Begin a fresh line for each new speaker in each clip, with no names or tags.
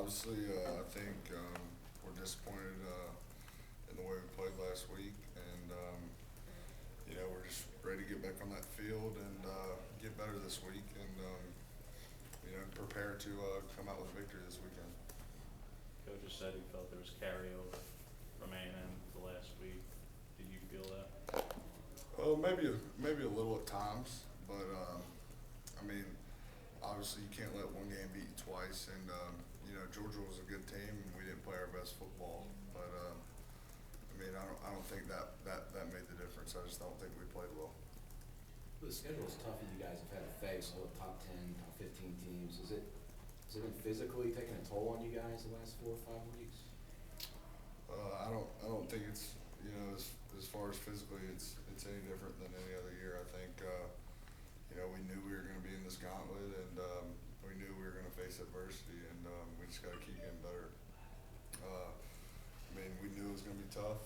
obviously, I think we're disappointed in the way we played last week, and we're just ready to get back on that field and get better this week, and prepare to come out with a victory this weekend.
Coach just said he felt there was carryover from A&M the last week. Did you feel that?
Maybe a little at times, but obviously you can't let one game beat you twice, and Georgia was a good team, and we didn't play our best football, but I don't think that made the difference. I just don't think we played well.
The schedule is tough, and you guys have had to face all the top 10, top 15 teams. Has it been physically taking a toll on you guys the last 4 or 5 weeks?
I don't think it's as far as physically it's any different than any other year. I think we knew we were going to be in this gauntlet, and we knew we were going to face adversity, and we just got to keep getting better. We knew it was going to be tough,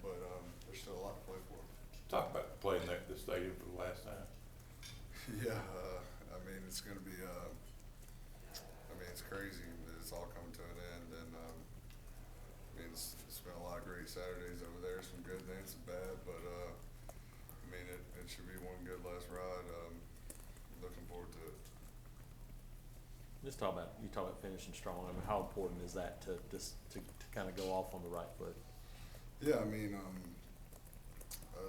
but there's still a lot to play for.
Talk about playing the stadium for the last time.
Yeah, it's going to be. It's crazy that it's all coming to an end, and it's been a lot of great Saturdays over there. Some good and some bad, but it should be one good last ride. Looking forward to it.
You talk about finishing strong. How important is that to kind of go off on the right foot?
Yeah,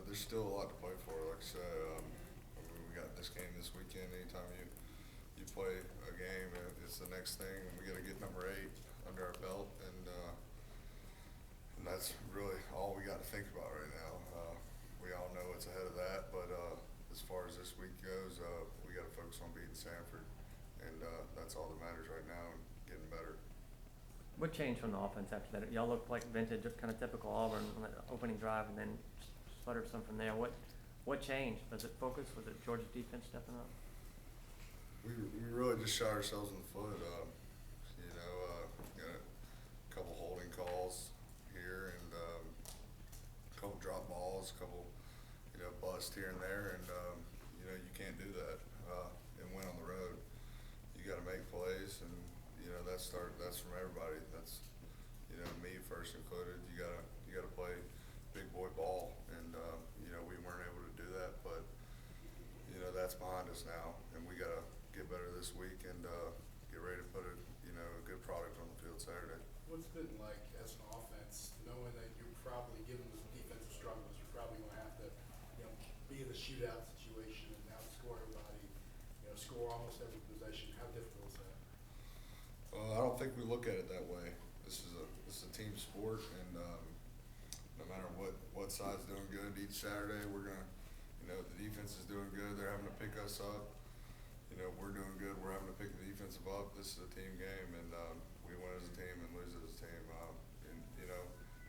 there's still a lot to play for. Like I said, we got this game this weekend. Anytime you play a game, it's the next thing, and we got to get number 8 under our belt, and that's really all we got to think about right now. We all know it's ahead of that, but as far as this week goes, we got to focus on beating Sanford, and that's all that matters right now, and getting better.
What changed from the offense after that? Y'all looked like vintage, kind of typical Auburn on that opening drive, and then sputtered some from there. What changed? Was it focus? Was it Georgia's defense stepping up?
We really just shot ourselves in the foot. Got a couple holding calls here, and a couple drop balls, a couple busts here and there, and you can't do that and win on the road. You got to make plays, and that's from everybody. That's me first included. You gotta play big boy ball, and we weren't able to do that, but that's behind us now, and we gotta get better this week and get ready to put a good product on the field Saturday.
What's it been like as an offense, knowing that you're probably, given the defensive struggles, you're probably going to have to be in a shootout situation and outscore everybody, score almost every possession? How difficult is that?
I don't think we look at it that way. This is a team sport, and no matter what side's doing good each Saturday, we're gonna, the defense is doing good. They're having to pick us up. We're doing good. We're having to pick the defensive up. This is a team game, and we win as a team and lose as a team.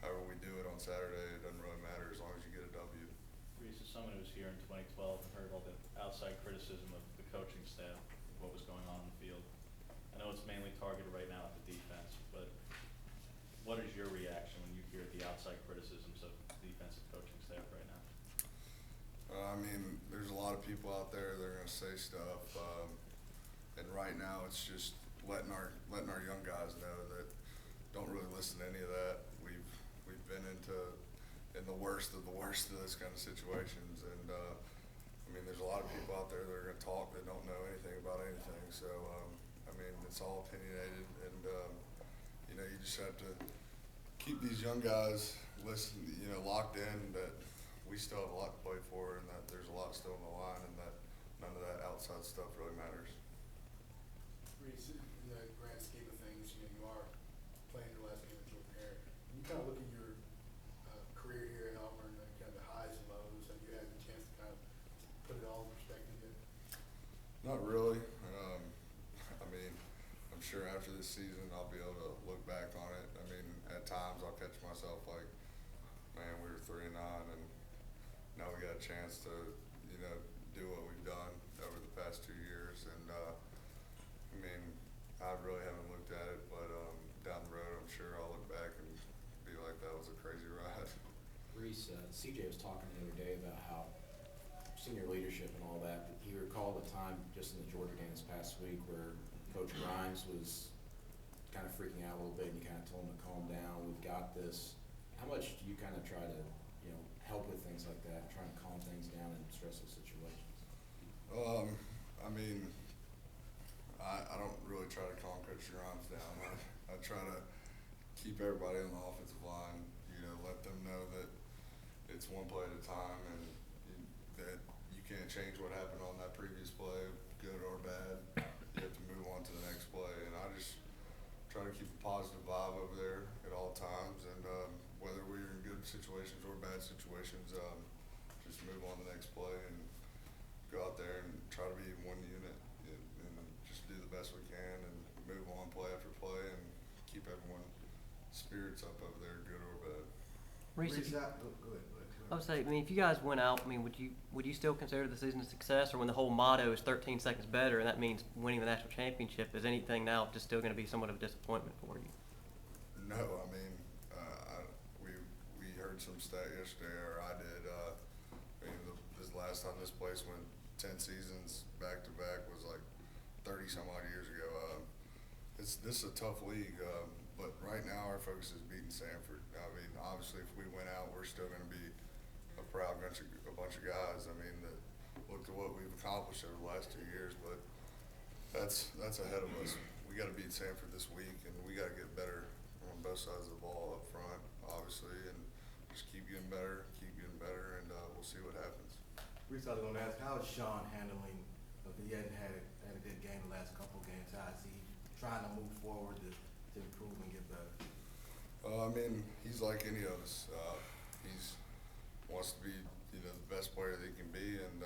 However we do it on Saturday, it doesn't really matter as long as you get a W.
Reese, as someone who was here in 2012 and heard all the outside criticism of the coaching staff, what was going on in the field, I know it's mainly targeted right now at the defense, but what is your reaction when you hear the outside criticisms of the defensive coaching staff right now?
There's a lot of people out there that are going to say stuff, and right now it's just letting our young guys know that don't really listen to any of that. We've been in the worst of this kind of situations, and there's a lot of people out there that are going to talk that don't know anything about anything. So it's all opinionated, and you just have to keep these young guys locked in that we still have a lot to play for, and that there's a lot still on the line, and that none of that outside stuff really matters.
Reese, in the grand scheme of things, you are playing your last game at your parent. When you kind of look at your career here at Auburn, kind of the highs and lows, have you had the chance to kind of put it all in perspective yet?
Not really. I'm sure after this season I'll be able to look back on it. At times I'll catch myself like, man, we were 3-9, and now we got a chance to, do what we've done over the past 2 years. And I really haven't looked at it, but down the road I'm sure I'll look back and be like, that was a crazy ride.
Reese, CJ was talking the other day about how senior leadership and all that, but he recalled a time just in the Georgia game this past week where Coach Grimes was kind of freaking out a little bit and you kind of told them to calm down, we've got this. How much do you kind of try to, you know, help with things like that, trying to calm things down in stressful situations?
I mean, I don't really try to calm Coach Grimes down. I try to keep everybody on the offensive line, you know, let them know that it's one play at a time and that you can't change what happened on that previous play, good or bad. You have to move on to the next play. And I just try to keep a positive vibe over there at all times. And whether we're in good situations or bad situations, just move on to the next play and go out there and try to be one unit and just do the best we can and move on play after play and keep everyone's spirits up over there, good or bad.
Reese,
Go ahead.
I would say, I mean, if you guys went out, I mean, would you still consider the season a success, or when the whole motto is 13 seconds better, and that means winning the national championship, is anything now just still going to be somewhat of a disappointment for you?
No, I mean, we heard some stat yesterday, or I did. I mean, this last time this place went 10 seasons back to back was like 30 some odd years ago. This is a tough league, but right now our focus is beating Sanford. I mean, obviously, if we win out, we're still going to be a proud bunch of guys. I mean, that look at what we've accomplished over the last 2 years, but that's ahead of us. We got to beat Sanford this week, and we got to get better on both sides of the ball up front, obviously, and just keep getting better, and we'll see what happens.
Reese, I was gonna ask, how is Sean handling, because he hadn't had a good game the last couple of games, how is he trying to move forward to improve and get better?
I mean, he's like any of us. He's wants to be, you know, the best player that he can be, and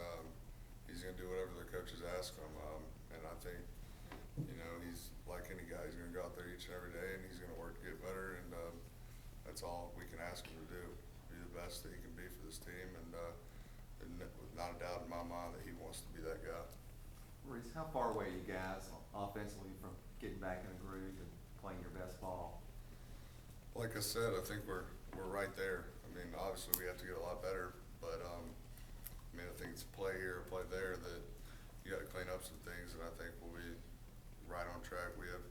he's gonna do whatever the coaches ask him. And I think, you know, he's like any guy. He's gonna go out there each and every day, and he's gonna work to get better. And that's all we can ask him to do: be the best that he can be for this team. And not a doubt in my mind that he wants to be that guy.
Reese, how far away are you guys offensively from getting back in a groove and playing your best ball?
Like I said, I think we're right there. I mean, obviously we have to get a lot better, but I mean, I think it's a play here, a play there that you got to clean up some things, and I think we'll be right on track. We're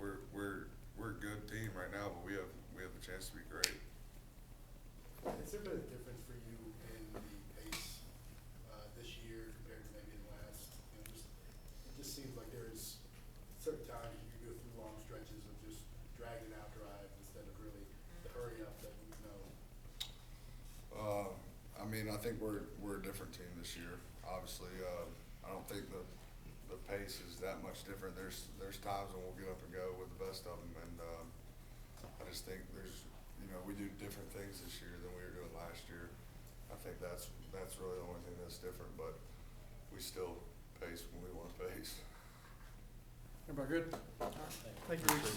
a good team right now, but we have the chance to be great.
Has there been a difference for you in the pace this year compared to maybe the last? You know, it just seems like there's certain times you go through long stretches of just dragging out drives instead of really the hurry up that we know.
I mean, I think we're a different team this year. Obviously, I don't think the pace is that much different. There's times when we'll get up and go with the best of them, and I just think we do different things this year than we were doing last year. I think that's really the only thing that's different, but we still pace when we want to pace.
Everybody good? Thank you, Reese.